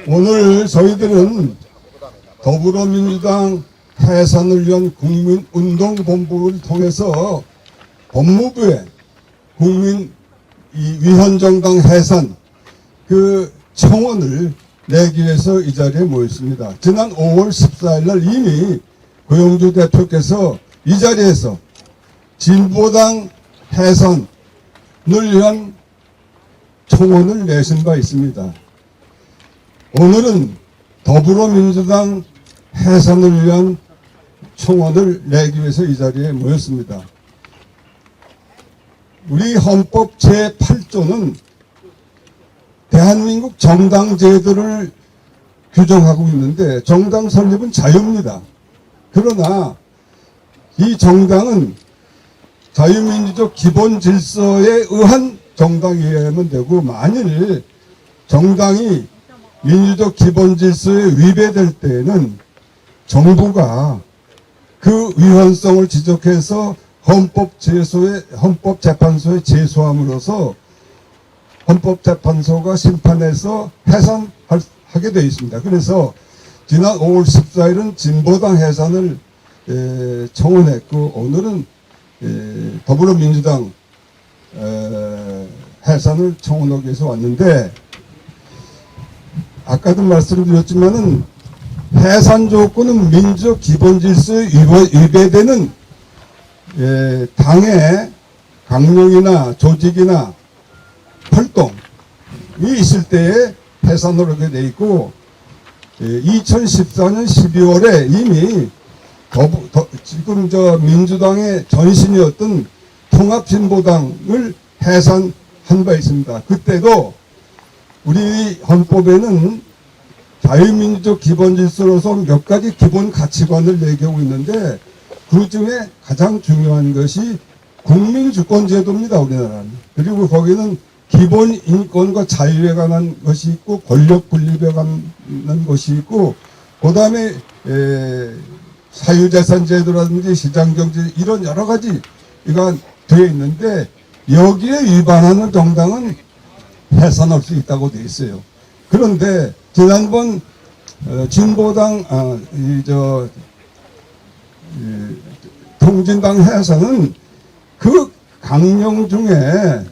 오늘 저희들은 더불어민주당 해산을 위한 국민운동본부를 통해서 법무부에 국민 위헌정당 해산 그 청원을 내기 위해서 이 자리에 모였습니다. 지난 5월 14일 날 이미 고영주 대표께서 이 자리에서 진보당 해산을 위한 청원을 내신 바 있습니다. 오늘은 더불어민주당 해산을 위한 청원을 내기 위해서 이 자리에 모였습니다. 우리 헌법 제8조는 대한민국 정당 제도를 규정하고 있는데 정당 설립은 자유입니다. 그러나 이 정당은 자유민주적 기본 질서에 의한 정당이어야만 되고, 만일 정당이 민주적 기본 질서에 위배될 때에는 정부가 그 위헌성을 지적해서 헌법재판소에 제소함으로써 헌법재판소가 심판해서 해산하게 되어 있습니다. 그래서 지난 5월 14일은 진보당 해산을 청원했고, 오늘은 더불어민주당 해산을 청원하기 위해서 왔는데, 아까도 말씀드렸지만은 해산 조건은 민주적 기본 질서에 위배되는 당의 강령이나 조직이나 활동이 있을 때에 해산을 하게 돼 있고, 2014년 12월에 이미 지금 민주당의 전신이었던 통합진보당을 해산한 바 있습니다. 그때도 우리 헌법에는 자유민주적 기본질서로서 몇 가지 기본 가치관을 얘기하고 있는데, 그 중에 가장 중요한 것이 국민주권제도입니다, 우리나라는. 그리고 거기는 기본 인권과 자유에 관한 것이 있고, 권력 분립에 관한 것이 있고, 그 다음에 사유재산제도라든지 시장경제, 이런 여러 가지가 되어 있는데, 여기에 위반하는 정당은 해산할 수 있다고 되어 있어요. 그런데 지난번 진보당 통진당 해산은 그 강령 중에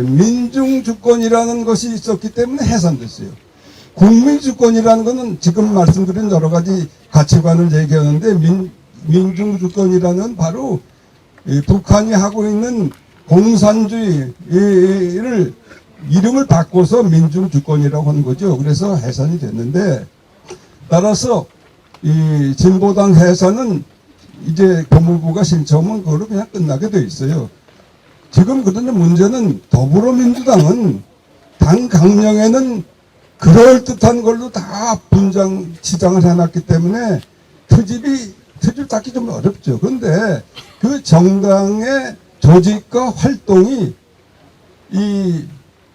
민중주권이라는 것이 있었기 때문에 해산됐어요. 국민주권이라는 것은 지금 말씀드린 여러 가지 가치관을 얘기하는데, 민중주권이라는 바로 북한이 하고 있는 공산주의를 이름을 바꿔서 민중주권이라고 하는 거죠. 그래서 해산이 됐는데, 따라서 이 진보당 해산은 이제 법무부가 신청하면 그걸로 그냥 끝나게 돼 있어요. 지금 그런데 문제는 더불어민주당은 당 강령에는 그럴듯한 걸로 다 치장을 해놨기 때문에 트집을 잡기 좀 어렵죠. 그런데 그 정당의 조직과 활동이 이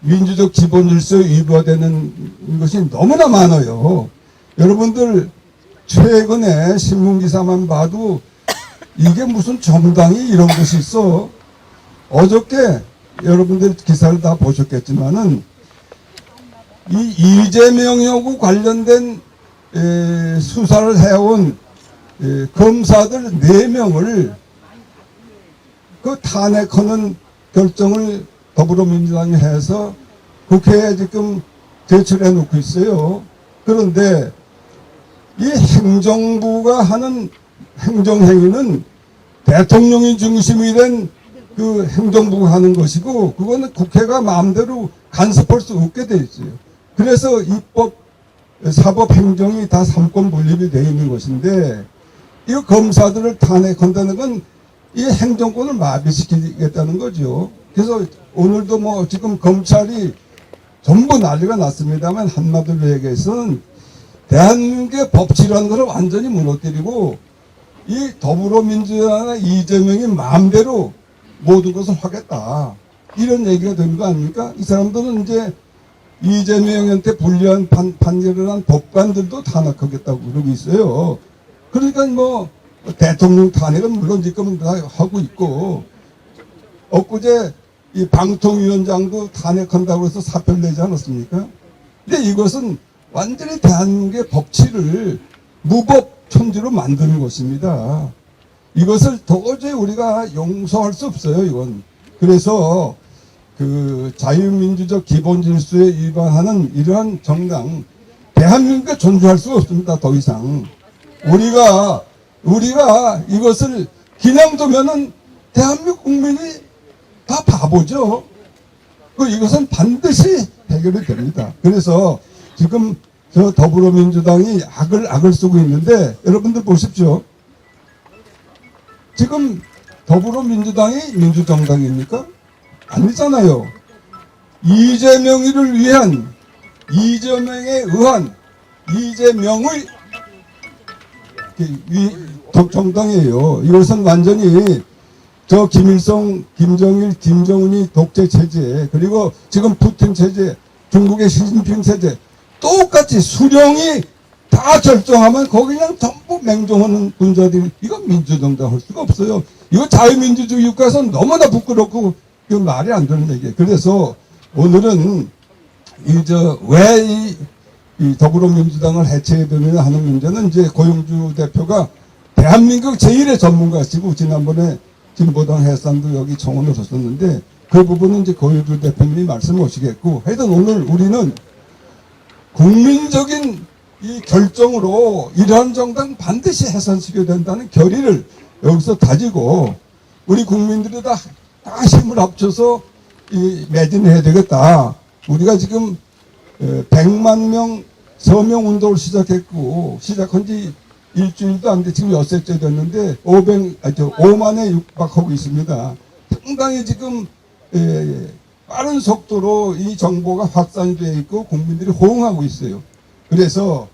민주적 기본 질서에 위반되는 것이 너무나 많아요. 여러분들 최근에 신문기사만 봐도 이게 무슨 정당이 이런 것이 있어. 어저께 여러분들 기사를 다 보셨겠지만은 이 이재명 여고 관련된 수사를 해온 검사들 4명을 그 탄핵하는 결정을 더불어민주당이 해서 국회에 지금 제출해 놓고 있어요. 그런데 이 행정부가 하는 행정행위는 대통령이 중심이 된 그 행정부가 하는 것이고, 그거는 국회가 마음대로 간섭할 수 없게 돼 있어요. 그래서 입법, 사법, 행정이 다 삼권 분립이 되어 있는 것인데, 이 검사들을 탄핵한다는 건 이 행정권을 마비시키겠다는 거죠. 그래서 오늘도 뭐 지금 검찰이 전부 난리가 났습니다만, 한마디로 얘기해서는 대한민국의 법치라는 것을 완전히 무너뜨리고, 이 더불어민주당이나 이재명이 마음대로 모든 것을 하겠다, 이런 얘기가 된 거 아닙니까? 이 사람들은 이제 이재명한테 불리한 판결을 한 법관들도 탄핵하겠다고 그러고 있어요. 그러니까 뭐 대통령 탄핵은 물론 지금 다 하고 있고, 엊그제 이 방통위원장도 탄핵한다고 해서 사표를 내지 않았습니까? 근데 이것은 완전히 대한민국의 법치를 무법천지로 만드는 것입니다. 이것을 도저히 우리가 용서할 수 없어요, 이건. 그래서 그 자유민주적 기본 질서에 위반하는 이러한 정당, 대한민국에 존재할 수가 없습니다, 더 이상. 우리가 이것을 그냥 두면은 대한민국 국민이 다 바보죠. 이것은 반드시 해결이 됩니다. 그래서 지금 저 더불어민주당이 악을 쓰고 있는데 여러분들 보십시오. 지금 더불어민주당이 민주정당입니까? 아니잖아요. 이재명에 의한 이재명의 정당이에요. 이것은 완전히 저 김일성, 김정일, 김정은이 독재 체제, 그리고 지금 푸틴 체제, 중국의 시진핑 체제, 똑같이 수령이 다 결정하면 거기 그냥 전부 맹종하는 군자들이, 이건 민주정당 할 수가 없어요. 이거 자유민주주의 국가에서는 너무나 부끄럽고, 이거 말이 안 되는 얘기예요. 그래서 오늘은 왜 이 더불어민주당을 해체해야 하는 문제는 이제 고영주 대표가 대한민국 제1의 전문가시고 지난번에 진보당 해산도 여기 청원을 했었는데 그 부분은 이제 고영주 대표님이 말씀을 하시겠고, 하여튼 오늘 우리는 국민적인 이 결정으로 이러한 정당 반드시 해산시켜야 된다는 결의를 여기서 다지고 우리 국민들이 다 힘을 합쳐서 매진해야 되겠다. 우리가 지금 100만 명 서명 운동을 시작한 지 일주일도 안 돼. 지금 엿새째 됐는데 5만에 육박하고 있습니다. 상당히 지금 빠른 속도로 이 정보가 확산이 되어 있고 국민들이 호응하고 있어요. 그래서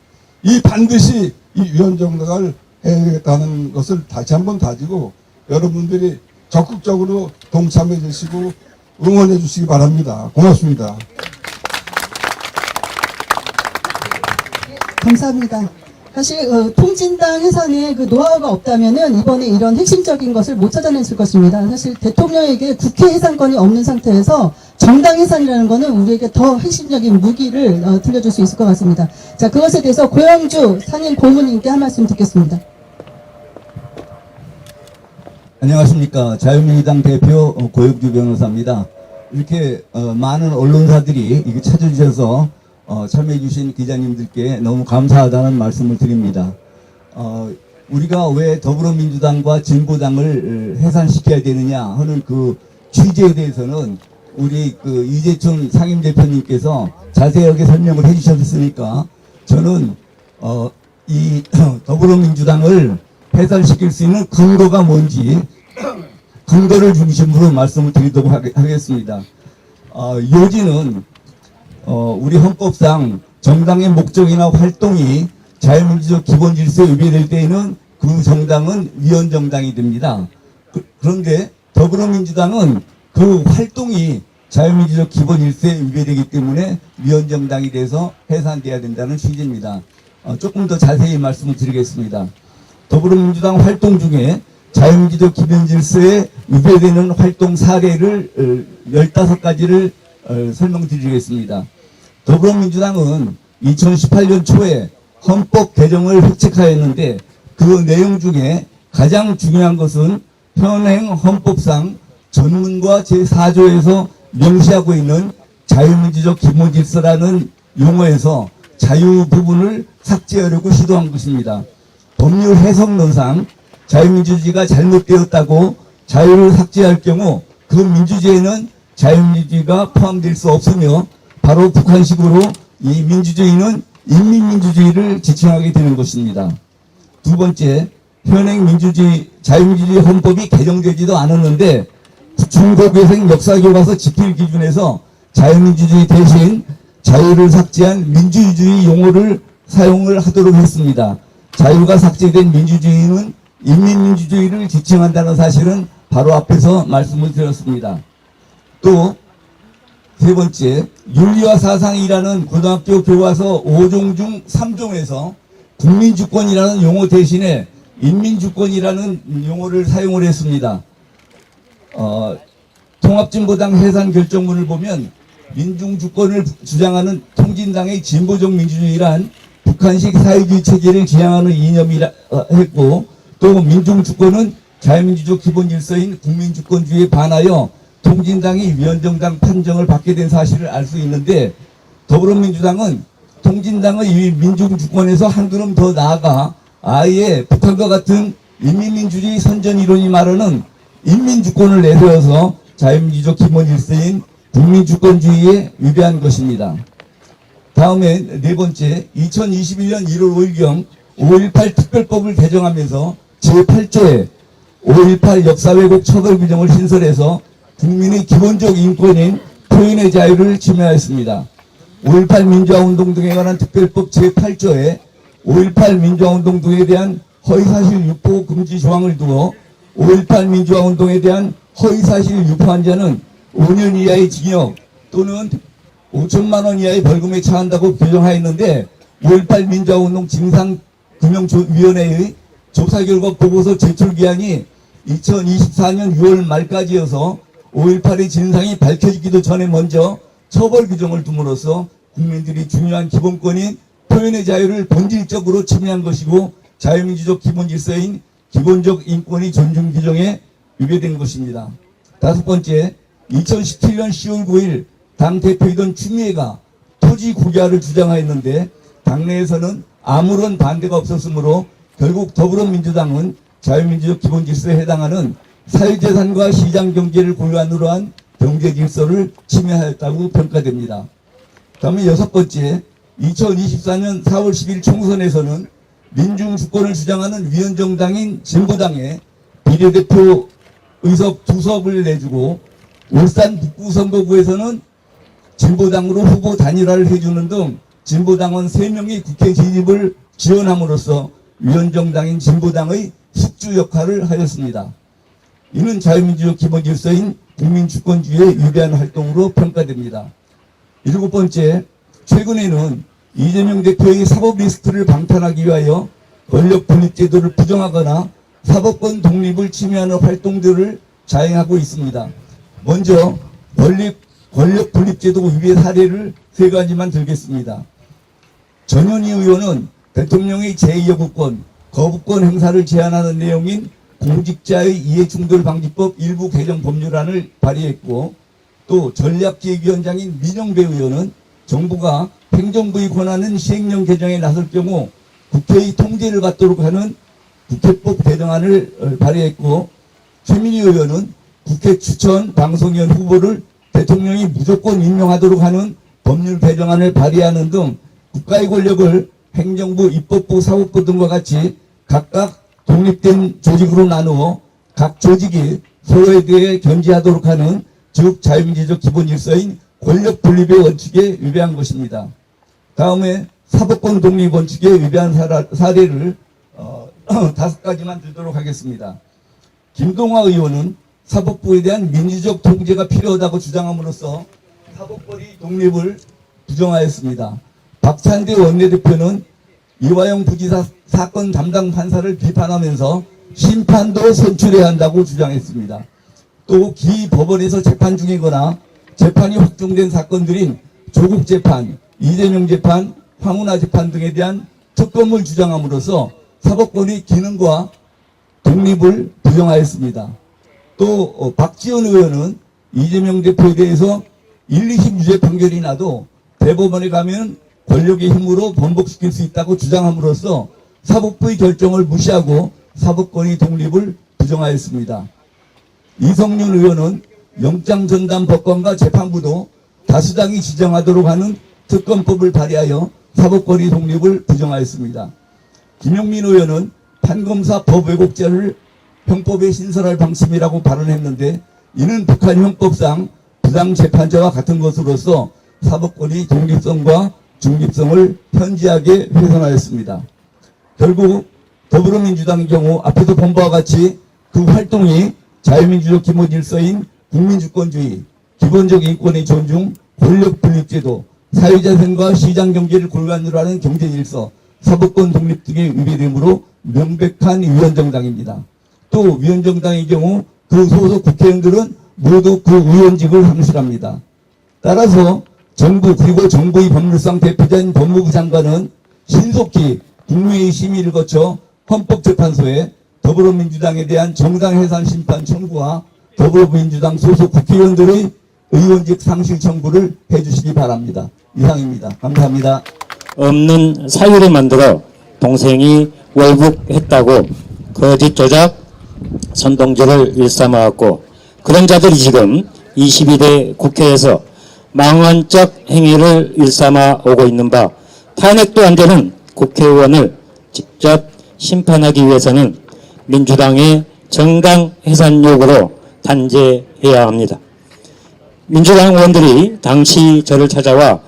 반드시 이 위원정당을 해야 되겠다는 것을 다시 한번 다지고 여러분들이 적극적으로 동참해 주시고 응원해 주시기 바랍니다. 고맙습니다. 감사합니다. 사실 통진당 해산에 그 노하우가 없다면은 이번에 이런 핵심적인 것을 못 찾아냈을 것입니다. 사실 대통령에게 국회 해산권이 없는 상태에서 정당 해산이라는 거는 우리에게 더 핵심적인 무기를 들려줄 수 있을 것 같습니다. 자, 그것에 대해서 고영주 상임 고문님께 한 말씀 듣겠습니다. 안녕하십니까. 자유민주당 대표 고영주 변호사입니다. 이렇게 많은 언론사들이 이거 찾아주셔서 참여해주신 기자님들께 너무 감사하다는 말씀을 드립니다. 우리가 왜 더불어민주당과 진보당을 해산시켜야 되느냐 하는 그 취지에 대해서는 우리 그 이재춘 상임대표님께서 자세하게 설명을 해주셨으니까 저는 이 더불어민주당을 해산시킬 수 있는 근거가 뭔지 근거를 중심으로 말씀을 드리도록 하겠습니다. 요지는 우리 헌법상 정당의 목적이나 활동이 자유민주적 기본 질서에 위배될 때에는 그 정당은 위헌정당이 됩니다. 그런데 더불어민주당은 그 활동이 자유민주적 기본 질서에 위배되기 때문에 위헌정당이 돼서 해산돼야 된다는 취지입니다. 조금 더 자세히 말씀을 드리겠습니다. 더불어민주당 활동 중에 자유민주적 기본 질서에 위배되는 활동 사례를 15가지를 설명드리겠습니다. 더불어민주당은 2018년 초에 헌법 개정을 획책하였는데 그 내용 중에 가장 중요한 것은 현행 헌법상 전문과 제4조에서 명시하고 있는 자유민주적 기본질서라는 용어에서 자유 부분을 삭제하려고 시도한 것입니다. 법률 해석론상 자유민주주의가 잘못되었다고 자유를 삭제할 경우 그 민주주의에는 자유민주주의가 포함될 수 없으며 바로 북한식으로 이 민주주의는 인민민주주의를 지칭하게 되는 것입니다. 두 번째, 현행 자유민주주의 헌법이 개정되지도 않았는데 중고교생 역사교과서 집필 기준에서 자유민주주의 대신 자유를 삭제한 민주주의 용어를 사용을 하도록 했습니다. 자유가 삭제된 민주주의는 인민민주주의를 지칭한다는 사실은 바로 앞에서 말씀을 드렸습니다. 또 세 번째, 윤리와 사상이라는 고등학교 교과서 5종 중 3종에서 국민주권이라는 용어 대신에 인민주권이라는 용어를 사용을 했습니다. 통합진보당 해산 결정문을 보면 민중주권을 주장하는 통진당의 진보적 민주주의란 북한식 사회주의 체제를 지향하는 이념이라 했고, 또 민중주권은 자유민주적 기본질서인 국민주권주의에 반하여 통진당이 위헌정당 판정을 받게 된 사실을 알 수 있는데, 더불어민주당은 통진당의 이 민중주권에서 한 걸음 더 나아가 아예 북한과 같은 인민민주주의 선전이론이 말하는 인민주권을 내세워서 자유민주적 기본질서인 국민주권주의에 위배한 것입니다. 다음에 네 번째, 2021년 1월 5일경 5.18 특별법을 개정하면서 제8조에 5.18 역사 왜곡 처벌 규정을 신설해서 국민의 기본적 인권인 표현의 자유를 침해하였습니다. 5.18 민주화운동 등에 관한 특별법 제8조에 5.18 민주화운동 등에 대한 허위사실 유포 금지 조항을 두고 5.18 민주화운동에 대한 허위사실 유포한 자는 5년 이하의 징역 또는 5천만 원 이하의 벌금에 처한다고 규정하였는데, 5.18 민주화운동 진상규명위원회의 조사 결과 보고서 제출 기한이 2024년 6월 말까지여서 5.18의 진상이 밝혀지기도 전에 먼저 처벌 규정을 둠으로써 국민들이 중요한 기본권인 표현의 자유를 본질적으로 침해한 것이고 자유민주적 기본질서인 기본적 인권의 존중 규정에 위배된 것입니다. 다섯 번째, 2017년 10월 9일 당 대표이던 추미애가 토지 국유화를 주장하였는데 당내에서는 아무런 반대가 없었으므로 결국 더불어민주당은 자유민주적 기본질서에 해당하는 사회재산과 시장경제를 고려한으로 한 경제질서를 침해하였다고 평가됩니다. 다음에 여섯 번째, 2024년 4월 10일 총선에서는 민중주권을 주장하는 위헌정당인 진보당에 비례대표 의석 2석을 내주고 울산 북부 선거구에서는 진보당으로 후보 단일화를 해주는 등 진보당원 3명이 국회 진입을 지원함으로써 위헌정당인 진보당의 숙주 역할을 하였습니다. 이는 자유민주적 기본질서인 국민주권주의에 위배한 활동으로 평가됩니다. 일곱 번째, 최근에는 이재명 대표의 사법 리스트를 방탄하기 위하여 권력분립제도를 부정하거나 사법권 독립을 침해하는 활동들을 자행하고 있습니다. 먼저 권력분립제도 위배 사례를 세 가지만 들겠습니다. 전현희 의원은 대통령의 제2여부권, 거부권 행사를 제한하는 내용인 공직자의 이해충돌방지법 일부 개정 법률안을 발의했고, 또 전략기획위원장인 민영배 의원은 정부가 행정부의 권한은 시행령 개정에 나설 경우 국회의 통제를 받도록 하는 국회법 개정안을 발의했고, 최민희 의원은 국회 추천 방송위원 후보를 대통령이 무조건 임명하도록 하는 법률 개정안을 발의하는 등 국가의 권력을 행정부, 입법부, 사법부 등과 같이 각각 독립된 조직으로 나누어 각 조직이 서로에 대해 견제하도록 하는, 즉 자유민주적 기본질서인 권력분립의 원칙에 위배한 것입니다. 다음에 사법권 독립 원칙에 위배한 사례를 5가지만 들도록 하겠습니다. 김동화 의원은 사법부에 대한 민주적 통제가 필요하다고 주장함으로써 사법권의 독립을 부정하였습니다. 박찬대 원내대표는 이화영 부지사 사건 담당 판사를 비판하면서 심판도 선출해야 한다고 주장했습니다. 또 기 법원에서 재판 중이거나 재판이 확정된 사건들인 조국 재판, 이재명 재판, 황운하 재판 등에 대한 특검을 주장함으로써 사법권의 기능과 독립을 부정하였습니다. 또 박지원 의원은 이재명 대표에 대해서 1, 2심 유죄 판결이 나도 대법원에 가면 권력의 힘으로 번복시킬 수 있다고 주장함으로써 사법부의 결정을 무시하고 사법권의 독립을 부정하였습니다. 이성윤 의원은 영장전담법관과 재판부도 다수당이 지정하도록 하는 특검법을 발의하여 사법권의 독립을 부정하였습니다. 김용민 의원은 판검사 법왜곡죄를 형법에 신설할 방침이라고 발언했는데, 이는 북한 형법상 부당재판자와 같은 것으로서 사법권의 독립성과 중립성을 현저하게 훼손하였습니다. 결국 더불어민주당의 경우 앞에서 본 바와 같이 그 활동이 자유민주적 기본질서인 국민주권주의, 기본적 인권의 존중, 권력분립제도, 사회자생과 시장경제를 골간으로 하는 경제질서, 사법권 독립 등의 위배됨으로 명백한 위헌정당입니다. 또 위헌정당의 경우 그 소속 국회의원들은 모두 그 의원직을 상실합니다. 따라서 정부 그리고 정부의 법률상 대표자인 법무부 장관은 신속히 국무회의 심의를 거쳐 헌법재판소에 더불어민주당에 대한 정당해산 심판 청구와 더불어민주당 소속 국회의원들의 의원직 상실 청구를 해주시기 바랍니다. 이상입니다. 감사합니다. 없는 사유를 만들어 동생이 월북했다고 거짓 조작 선동죄를 일삼아왔고, 그런 자들이 지금 22대 국회에서 망언적 행위를 일삼아 오고 있는 바, 탄핵도 안 되는 국회의원을 직접 심판하기 위해서는 민주당의 정당 해산 요구로 단죄해야 합니다. 민주당 의원들이 당시 저를 찾아와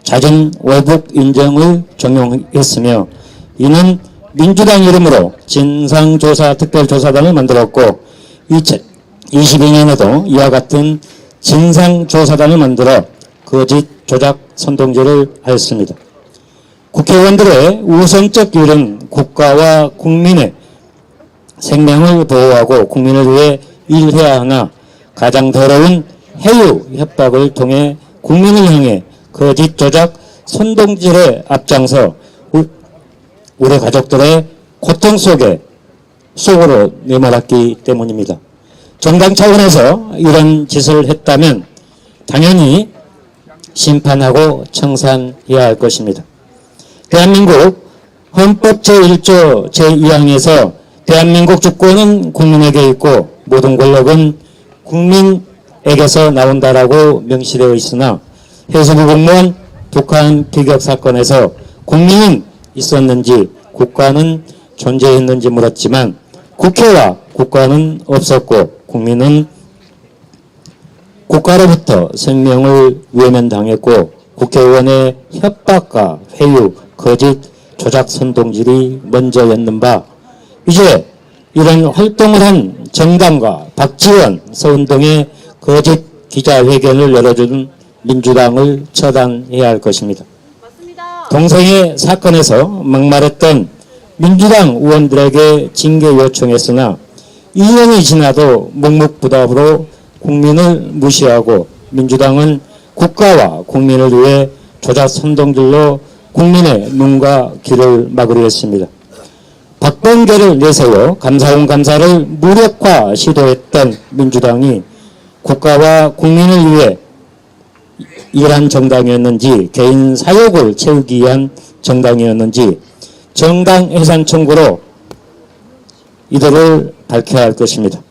잦은 월북 인정을 종용했으며, 이는 민주당 이름으로 진상조사 특별조사단을 만들었고 2022년에도 이와 같은 진상조사단을 만들어 거짓 조작 선동죄를 하였습니다. 국회의원들의 우선적 일은 국가와 국민의 생명을 보호하고 국민을 위해 일해야 하나, 가장 더러운 해유 협박을 통해 국민을 향해 거짓 조작 선동질에 앞장서 우리 가족들의 고통 속으로 내몰았기 때문입니다. 정당 차원에서 이런 짓을 했다면 당연히 심판하고 청산해야 할 것입니다. 대한민국 헌법 제1조 제2항에서 대한민국 주권은 국민에게 있고 모든 권력은 국민에게서 나온다라고 명시되어 있으나, 해수부 공무원 북한 피격 사건에서 국민은 있었는지 국가는 존재했는지 물었지만 국회와 국가는 없었고 국민은 국가로부터 생명을 외면당했고 국회의원의 협박과 회유, 거짓, 조작 선동질이 먼저였는 바, 이제 이런 활동을 한 정당과 박지원, 서운동의 거짓 기자회견을 열어준 민주당을 처단해야 할 것입니다. 맞습니다. 동생의 사건에서 막말했던 민주당 의원들에게 징계 요청했으나 2년이 지나도 묵묵부답으로 국민을 무시하고 민주당은 국가와 국민을 위해 조작 선동들로 국민의 눈과 귀를 막으려 했습니다. 박범계를 내세워 감사원 감사를 무력화 시도했던 민주당이 국가와 국민을 위해 일한 정당이었는지 개인 사욕을 채우기 위한 정당이었는지 정당 해산 청구로 이들을 밝혀야 할 것입니다.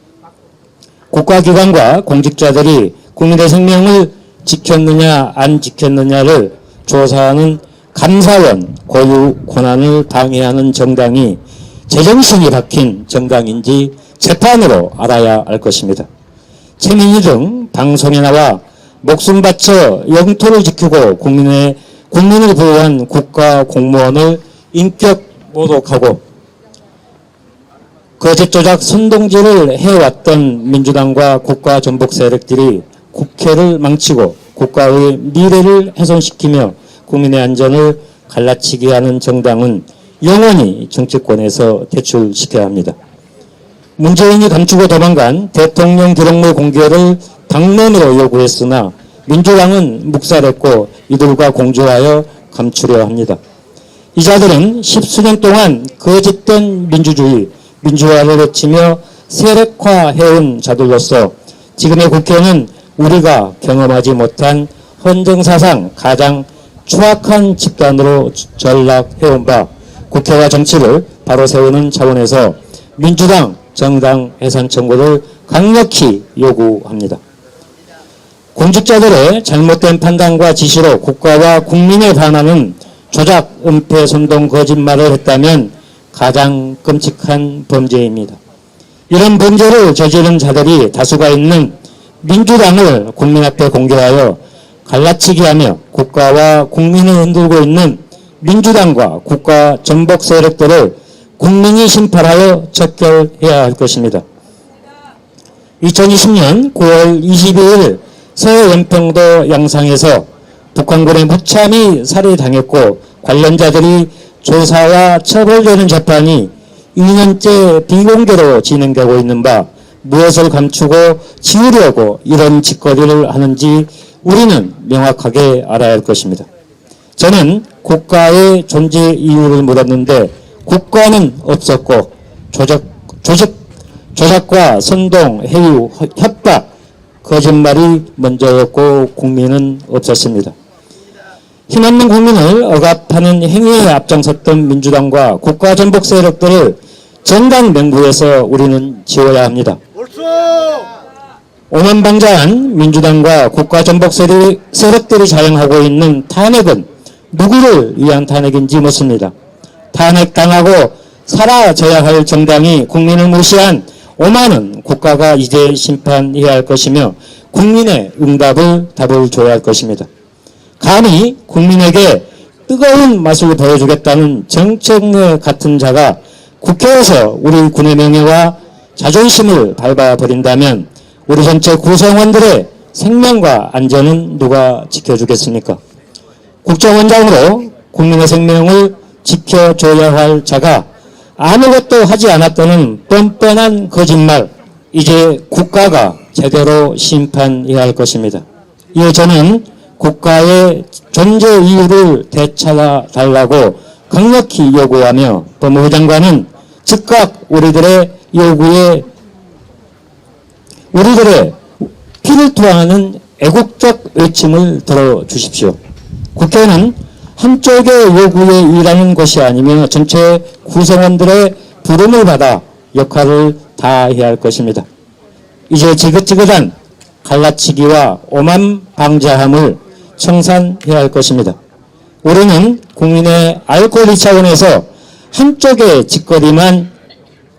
국가기관과 공직자들이 국민의 생명을 지켰느냐 안 지켰느냐를 조사하는 감사원 고유 권한을 방해하는 정당이 제정신이 박힌 정당인지 재판으로 알아야 할 것입니다. 최민희 등 방송에 나와 목숨 바쳐 영토를 지키고 국민을 보호한 국가 공무원을 인격 모독하고 거짓 조작 선동질을 해왔던 민주당과 국가 전복 세력들이 국회를 망치고 국가의 미래를 훼손시키며 국민의 안전을 갈라치게 하는 정당은 영원히 정치권에서 퇴출시켜야 합니다. 문재인이 감추고 도망간 대통령 기록물 공개를 당론으로 요구했으나 민주당은 묵살했고 이들과 공조하여 감추려 합니다. 이 자들은 10수년 동안 거짓된 민주주의, 민주화를 외치며 세력화해온 자들로서 지금의 국회는 우리가 경험하지 못한 헌정사상 가장 추악한 집단으로 전락해온 바, 국회와 정치를 바로 세우는 차원에서 민주당 정당 해산 청구를 강력히 요구합니다. 공직자들의 잘못된 판단과 지시로 국가와 국민에 반하는 조작, 은폐, 선동, 거짓말을 했다면 가장 끔찍한 범죄입니다. 이런 범죄를 저지른 자들이 다수가 있는 민주당을 국민 앞에 공개하여 갈라치기 하며 국가와 국민을 흔들고 있는 민주당과 국가 전복 세력들을 국민이 심판하여 척결해야 할 것입니다. 2020년 9월 22일 서해 연평도 양상에서 북한군의 무참히 살해당했고 관련자들이 조사와 처벌되는 재판이 2년째 비공개로 진행되고 있는 바, 무엇을 감추고 지우려고 이런 짓거리를 하는지 우리는 명확하게 알아야 할 것입니다. 저는 국가의 존재 이유를 물었는데 국가는 없었고 조작과 선동, 해유, 협박, 거짓말이 먼저였고 국민은 없었습니다. 힘없는 국민을 억압하는 행위에 앞장섰던 민주당과 국가전복 세력들을 정당 명부에서 우리는 지워야 합니다. 오만방자한 민주당과 국가전복 세력들이 자행하고 있는 탄핵은 누구를 위한 탄핵인지 묻습니다. 탄핵당하고 사라져야 할 정당이 국민을 무시한 오만은 국가가 이제 심판해야 할 것이며 국민의 답을 줘야 할 것입니다. 감히 국민에게 뜨거운 맛을 보여주겠다는 정청래 같은 자가 국회에서 우리 군의 명예와 자존심을 밟아버린다면 우리 전체 구성원들의 생명과 안전은 누가 지켜주겠습니까? 국정원장으로 국민의 생명을 지켜줘야 할 자가 아무것도 하지 않았다는 뻔뻔한 거짓말, 이제 국가가 제대로 심판해야 할 것입니다. 이에 저는 국가의 존재 이유를 되찾아달라고 강력히 요구하며 법무부 장관은 즉각 우리들의 피를 토하는 애국적 외침을 들어주십시오. 국회는 한쪽의 요구에 일하는 것이 아니며 전체 구성원들의 부름을 받아 역할을 다해야 할 것입니다. 이제 지긋지긋한 갈라치기와 오만방자함을 청산해야 할 것입니다. 우리는 국민의 알 권리 차원에서 한쪽의 짓거리만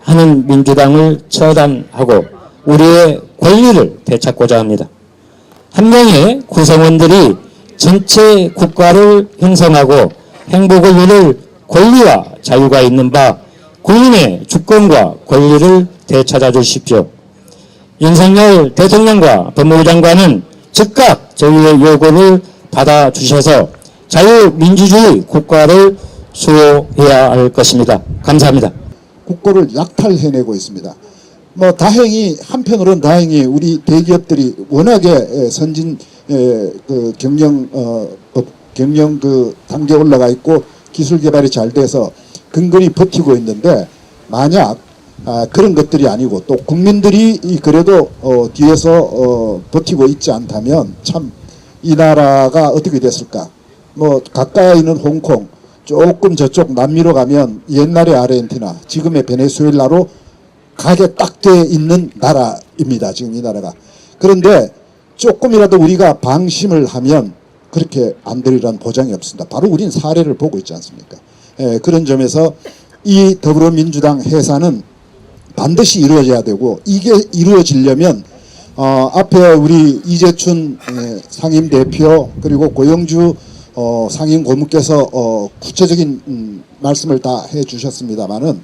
하는 민주당을 처단하고 우리의 권리를 되찾고자 합니다. 한 명의 구성원들이 전체 국가를 형성하고 행복을 이룰 권리와 자유가 있는 바 국민의 주권과 권리를 되찾아 주십시오. 윤석열 대통령과 법무부 장관은 즉각 저희의 요구를 받아주셔서 자유민주주의 국가를 수호해야 할 것입니다. 감사합니다. 국고를 약탈해내고 있습니다. 한편으로는 다행히 우리 대기업들이 워낙에 선진 경영 단계에 올라가 있고 기술 개발이 잘 돼서 근근히 버티고 있는데, 만약 그런 것들이 아니고 또 국민들이 그래도 뒤에서 버티고 있지 않다면 참 이 나라가 어떻게 됐을까? 가까이 있는 홍콩, 조금 저쪽 남미로 가면 옛날의 아르헨티나, 지금의 베네수엘라로 가게 딱 돼 있는 나라입니다. 지금 이 나라가. 그런데 조금이라도 우리가 방심을 하면 그렇게 안 되리라는 보장이 없습니다. 바로 우리는 사례를 보고 있지 않습니까? 그런 점에서 이 더불어민주당 해산은 반드시 이루어져야 되고, 이게 이루어지려면 앞에 우리 이재춘 상임대표 그리고 고영주 상임고문께서 구체적인 말씀을 다 해주셨습니다마는,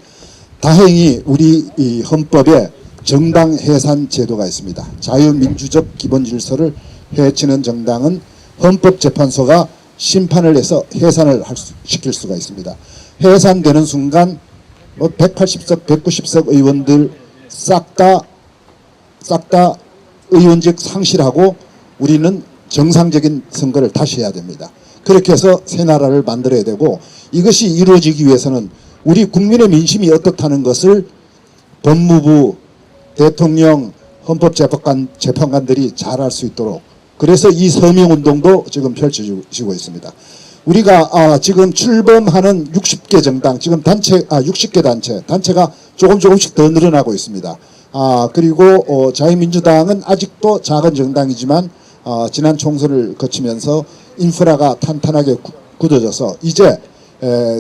다행히 우리 이 헌법에 정당 해산 제도가 있습니다. 자유민주적 기본 질서를 해치는 정당은 헌법재판소가 심판을 해서 해산을 시킬 수가 있습니다. 해산되는 순간 180석, 190석 의원들 싹 다 의원직 상실하고 우리는 정상적인 선거를 다시 해야 됩니다. 그렇게 해서 새 나라를 만들어야 되고, 이것이 이루어지기 위해서는 우리 국민의 민심이 어떻다는 것을 법무부, 대통령, 헌법재판관들이 잘 알 수 있도록, 그래서 이 서명운동도 지금 펼쳐지고 있습니다. 우리가 지금 출범하는 60개 정당, 지금 60개 단체가 조금씩 더 늘어나고 있습니다. 그리고 자유민주당은 아직도 작은 정당이지만 지난 총선을 거치면서 인프라가 탄탄하게 굳어져서 이제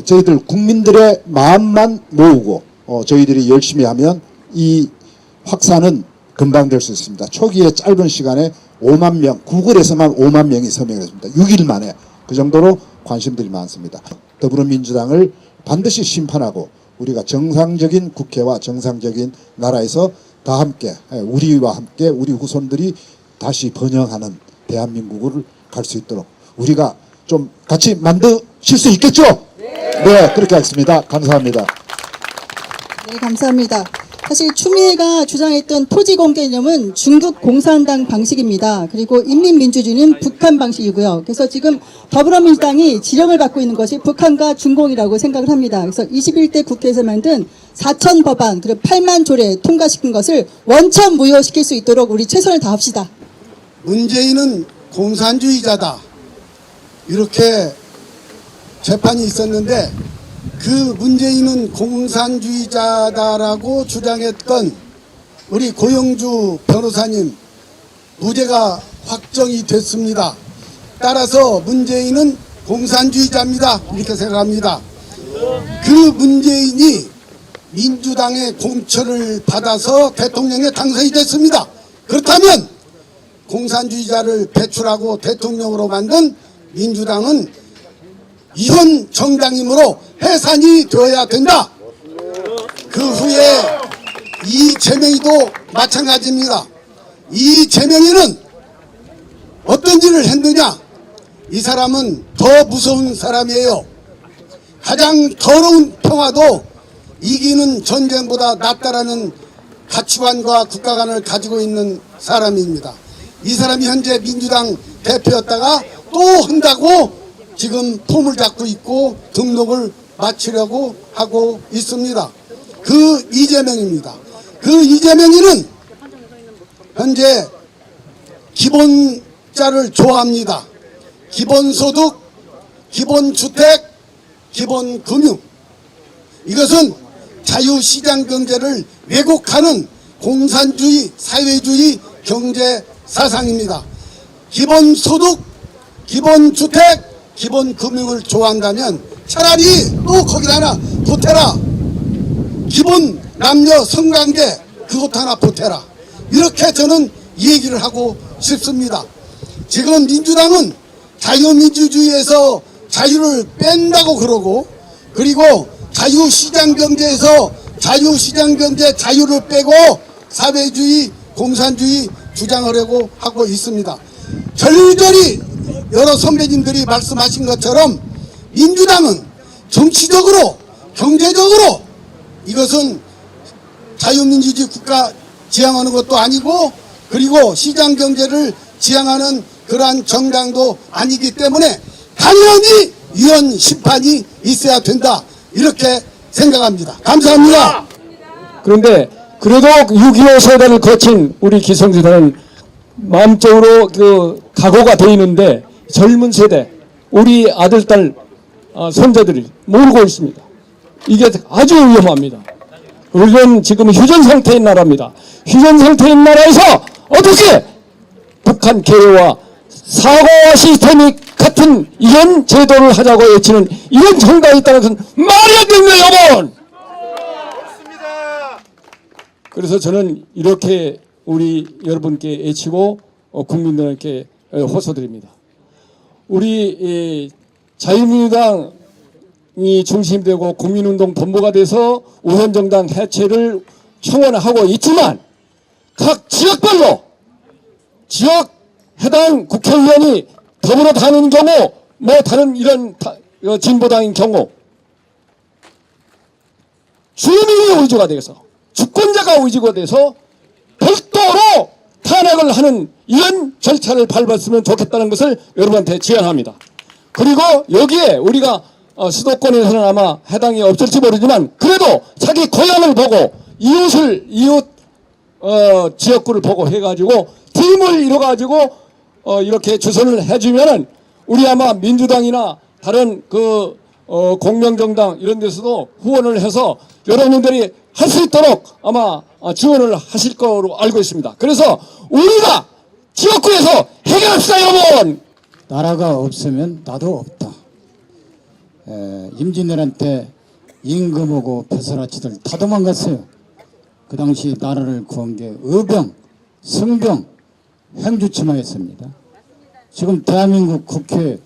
저희들 국민들의 마음만 모으고 저희들이 열심히 하면 이 확산은 금방 될 수 있습니다. 초기에 짧은 시간에 5만 명, 구글에서만 5만 명이 서명했습니다. 6일 만에. 그 정도로 관심들이 많습니다. 더불어민주당을 반드시 심판하고 우리가 정상적인 국회와 정상적인 나라에서 다 함께, 우리와 함께 우리 후손들이 다시 번영하는 대한민국을 갈 수 있도록 우리가 좀 같이 만드실 수 있겠죠? 네, 그렇게 하겠습니다. 감사합니다. 네, 감사합니다. 사실 추미애가 주장했던 토지 공개 개념은 중국 공산당 방식입니다. 그리고 인민민주주의는 북한 방식이고요. 그래서 지금 더불어민주당이 지령을 받고 있는 것이 북한과 중공이라고 생각을 합니다. 그래서 21대 국회에서 만든 4천 법안 그리고 8만 조례 통과시킨 것을 원천 무효시킬 수 있도록 우리 최선을 다합시다. 문재인은 공산주의자다. 이렇게 재판이 있었는데 그 문재인은 공산주의자다라고 주장했던 우리 고영주 변호사님 무죄가 확정이 됐습니다. 따라서 문재인은 공산주의자입니다. 이렇게 생각합니다. 그 문재인이 민주당의 공천을 받아서 대통령에 당선이 됐습니다. 그렇다면 공산주의자를 배출하고 대통령으로 만든 민주당은 이혼 정당이므로 해산이 되어야 된다. 그 후에 이재명이도 마찬가지입니다. 이재명이는 어떤 일을 했느냐? 이 사람은 더 무서운 사람이에요. 가장 더러운 평화도 이기는 전쟁보다 낫다라는 가치관과 국가관을 가지고 있는 사람입니다. 이 사람이 현재 민주당 대표였다가 또 한다고 지금 폼을 잡고 있고 등록을 마치려고 하고 있습니다. 그 이재명입니다. 그 이재명이는 현재 기본자를 좋아합니다. 기본소득, 기본주택, 기본금융. 이것은 자유시장 경제를 왜곡하는 공산주의, 사회주의 경제 사상입니다. 기본소득, 기본주택, 기본금융을 좋아한다면 차라리 또 거기다 하나 보태라. 기본 남녀 성관계 그것 하나 보태라. 이렇게 저는 얘기를 하고 싶습니다. 지금 민주당은 자유민주주의에서 자유를 뺀다고 그러고, 그리고 자유시장경제에서 자유시장경제 자유를 빼고 사회주의, 공산주의 주장하려고 하고 있습니다. 절절히 여러 선배님들이 말씀하신 것처럼 민주당은 정치적으로, 경제적으로 이것은 자유민주주의 국가 지향하는 것도 아니고, 그리고 시장경제를 지향하는 그러한 정당도 아니기 때문에 당연히 위헌 심판이 있어야 된다. 이렇게 생각합니다. 감사합니다. 그런데 그래도 6.25 세대를 거친 우리 기성세대는 마음적으로 그 각오가 돼 있는데 젊은 세대, 우리 아들, 딸, 손자들이 모르고 있습니다. 이게 아주 위험합니다. 우리는 지금 휴전 상태인 나라입니다. 휴전 상태인 나라에서 어떻게 북한 개혁와 사고와 시스템이 같은 이런 제도를 하자고 외치는 이런 정당이 있다는 것은 말이 안 됩니다, 여러분! 그래서 저는 이렇게 우리 여러분께 외치고 국민들에게 호소드립니다. 우리 자유민주당이 중심되고 국민운동 본부가 돼서 우선정당 해체를 청원하고 있지만 각 지역별로 지역 해당 국회의원이 더불어 다니는 경우, 뭐 다른 이런 진보당인 경우 주민이 의지가 돼서, 주권자가 의지가 돼서 별도로 탄핵을 하는 이런 절차를 밟았으면 좋겠다는 것을 여러분한테 제안합니다. 그리고 여기에 우리가 수도권에서는 아마 해당이 없을지 모르지만 그래도 자기 고향을 보고 이웃 지역구를 보고 해가지고 팀을 이뤄가지고 이렇게 주선을 해주면은 우리 아마 민주당이나 다른 공명정당 이런 데서도 후원을 해서 여러분들이 할 수 있도록 아마 지원을 하실 거로 알고 있습니다. 그래서 우리가 지역구에서 해결합시다, 여러분! 나라가 없으면 나도 없다. 임진왜란때 임금하고 벼슬아치들 다 도망갔어요. 그 당시 나라를 구한 게 의병, 성병, 행주치마였습니다. 지금 대한민국 국회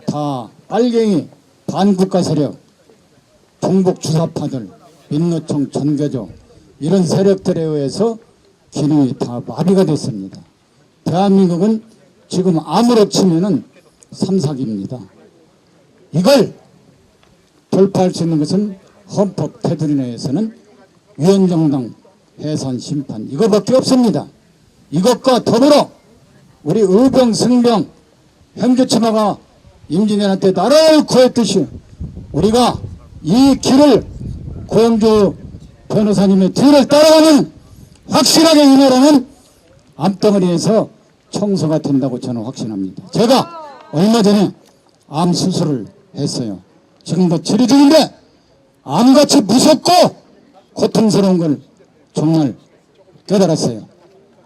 다 빨갱이, 반국가 세력, 종북 주사파들, 민노총, 전교조 이런 세력들에 의해서 기능이 다 마비가 됐습니다. 대한민국은 지금 아무로 치면은 삼삭입니다. 이걸 돌파할 수 있는 것은 헌법 테두리 내에서는 위헌정당 해산 심판 이거밖에 없습니다. 이것과 더불어 우리 의병 승병 형제치마가 임진왜란때 나라를 구했듯이 우리가 이 길을 고영주 변호사님의 뒤를 따라가면 확실하게 이 나라는 암덩어리에서 청소가 된다고 저는 확신합니다. 제가 얼마 전에 암 수술을 했어요. 지금도 치료 중인데 암같이 무섭고 고통스러운 걸 정말 깨달았어요.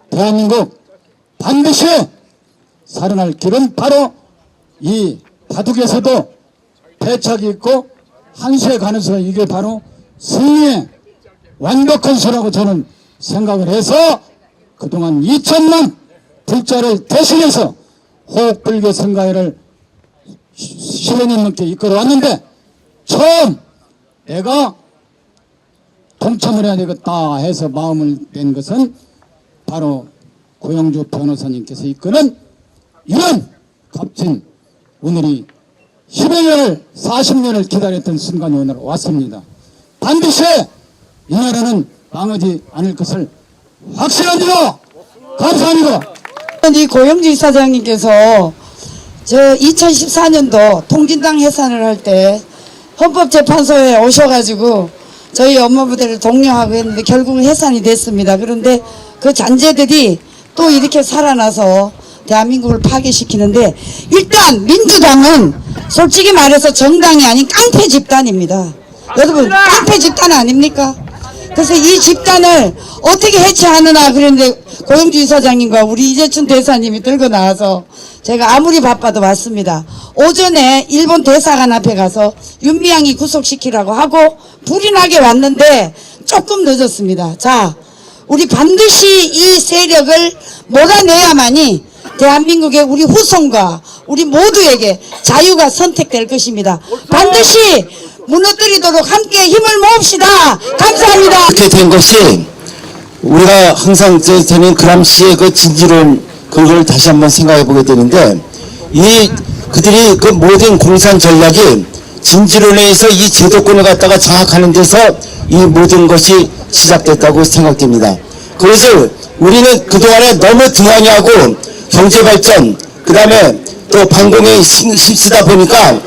대한민국 반드시 살아날 길은 바로 이 바둑에서도 패착이 있고 한수에 가는 수가 이게 바로 승리의 완벽한 수라고 저는 생각을 해서 그동안 2천만 불자를 대신해서 호흡불교 선가회를 10년 넘게 이끌어왔는데 처음 내가 동참을 해야 되겠다 해서 마음을 낸 것은 바로 고영주 변호사님께서 이끄는 이런 값진 오늘이 10여 년을 40년을 기다렸던 순간이 오늘 왔습니다. 반드시 이 나라는 망하지 않을 것을 확신합니다. 감사합니다. 이 고영주 이사장님께서 저 2014년도 통진당 해산을 할 때 헌법재판소에 오셔가지고 저희 업무부대를 독려하고 했는데 결국은 해산이 됐습니다. 그런데 그 잔재들이 또 이렇게 살아나서 대한민국을 파괴시키는데 일단 민주당은 솔직히 말해서 정당이 아닌 깡패 집단입니다. 여러분 깡패 집단 아닙니까? 그래서 이 집단을 어떻게 해체하느냐 그랬는데 고영주 이사장님과 우리 이재춘 대사님이 들고 나와서 제가 아무리 바빠도 왔습니다. 오전에 일본 대사관 앞에 가서 윤미향이 구속시키라고 하고 불이 나게 왔는데 조금 늦었습니다. 자, 우리 반드시 이 세력을 몰아내야만이 대한민국의 우리 후손과 우리 모두에게 자유가 선택될 것입니다. 반드시 무너뜨리도록 함께 힘을 모읍시다. 감사합니다. 이렇게 된 것이 우리가 항상 저는 그람시의 그 진지로운 그걸 다시 한번 생각해 보게 되는데 그들이 그 모든 공산 전략이 진지론에서 이 제도권을 갖다가 장악하는 데서 이 모든 것이 시작됐다고 생각됩니다. 그것을 우리는 그동안에 너무 등한히하고 경제발전 그 다음에 또 반공에 힘쓰다 보니까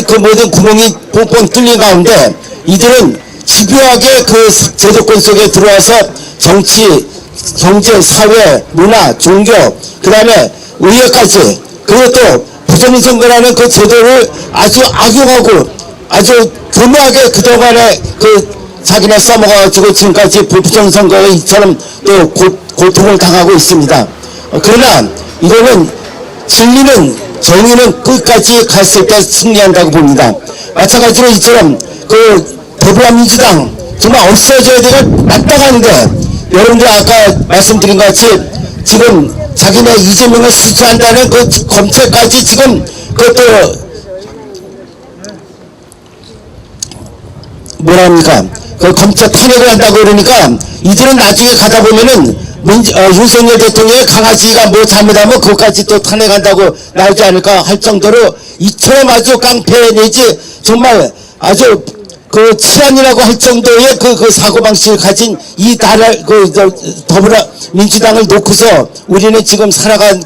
그 모든 구멍이 뻥뻥 뚫린 가운데 이들은 집요하게 그 제도권 속에 들어와서 정치, 경제, 사회, 문화, 종교, 그 다음에 의회까지 그리고 또 부정선거라는 그 제도를 아주 악용하고 아주 교묘하게 그동안에 그 자기네 써먹어가지고 지금까지 부정선거에 이처럼 또 고통을 당하고 있습니다. 그러나 이거는 진리는 정의는 끝까지 갔을 때 승리한다고 봅니다. 마찬가지로 이처럼 그 더불어민주당 정말 없어져야 될 마땅한데 여러분들 아까 말씀드린 것 같이 지금 자기네 이재명을 수사한다는 그 검찰까지 지금 그것도 뭐랍니까 그 검찰 탄핵을 한다고 그러니까 이들은 나중에 가다 보면은 윤석열 대통령의 강아지가 뭐 잘못하면 그것까지 또 탄핵한다고 나오지 않을까 할 정도로 이처럼 아주 깡패 내지 정말 아주 그 치안이라고 할 정도의 그 사고방식을 가진 이 나라 더불어민주당을 놓고서 우리는 지금 살아간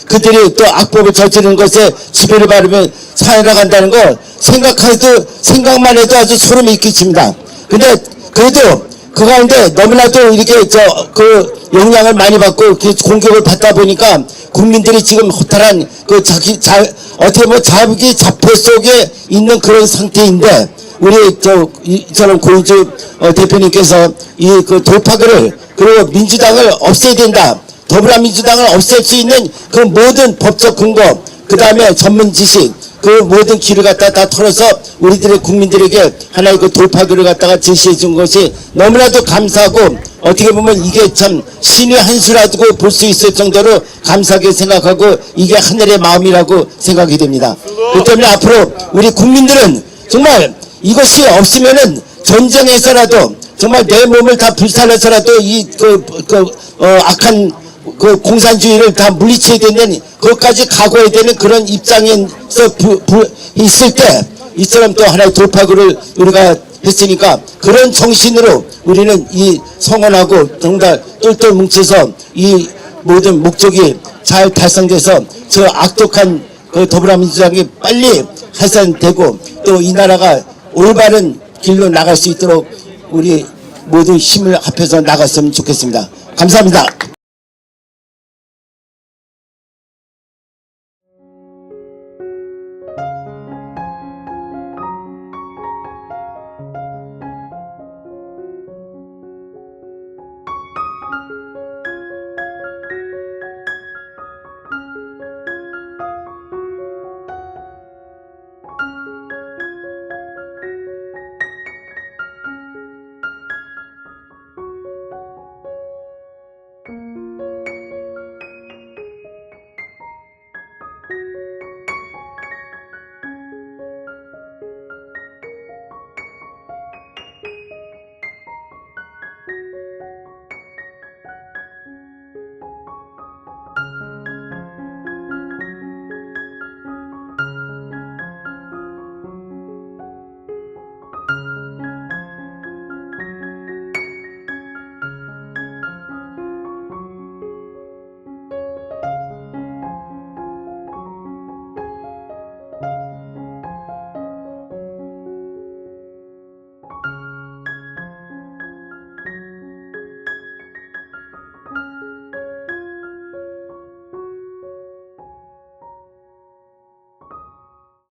그들이 또 악법을 저지르는 것에 지배를 받으며 살아간다는 걸 생각만 해도 아주 소름이 끼칩니다. 근데 그래도 그 가운데 너무나도 이렇게 영향을 많이 받고 공격을 받다 보니까 국민들이 지금 허탈한 어떻게 보면 자기 자포 속에 있는 그런 상태인데 우리 이처럼 고인주 대표님께서 그 돌파구를 그리고 민주당을 없애야 된다. 더불어민주당을 없앨 수 있는 그 모든 법적 근거 그 다음에 전문 지식 그 모든 길을 갖다 다 털어서 우리들의 국민들에게 하나의 그 돌파구를 갖다가 제시해 준 것이 너무나도 감사하고 어떻게 보면 이게 참 신의 한 수라고 볼 수 있을 정도로 감사하게 생각하고 이게 하늘의 마음이라고 생각이 됩니다. 그렇기 때문에 앞으로 우리 국민들은 정말 이것이 없으면은 전쟁에서라도 정말 내 몸을 다 불살라서라도 악한 그 공산주의를 다 물리쳐야 되는 그것까지 각오해야 되는 그런 입장에서 있을 때 이처럼 또 하나의 돌파구를 우리가 했으니까 그런 정신으로 우리는 이 성원하고 정말 똘똘 뭉쳐서 이 모든 목적이 잘 달성돼서 저 악독한 그 더불어민주당이 빨리 해산되고 또 이 나라가 올바른 길로 나갈 수 있도록 우리 모두 힘을 합해서 나갔으면 좋겠습니다. 감사합니다.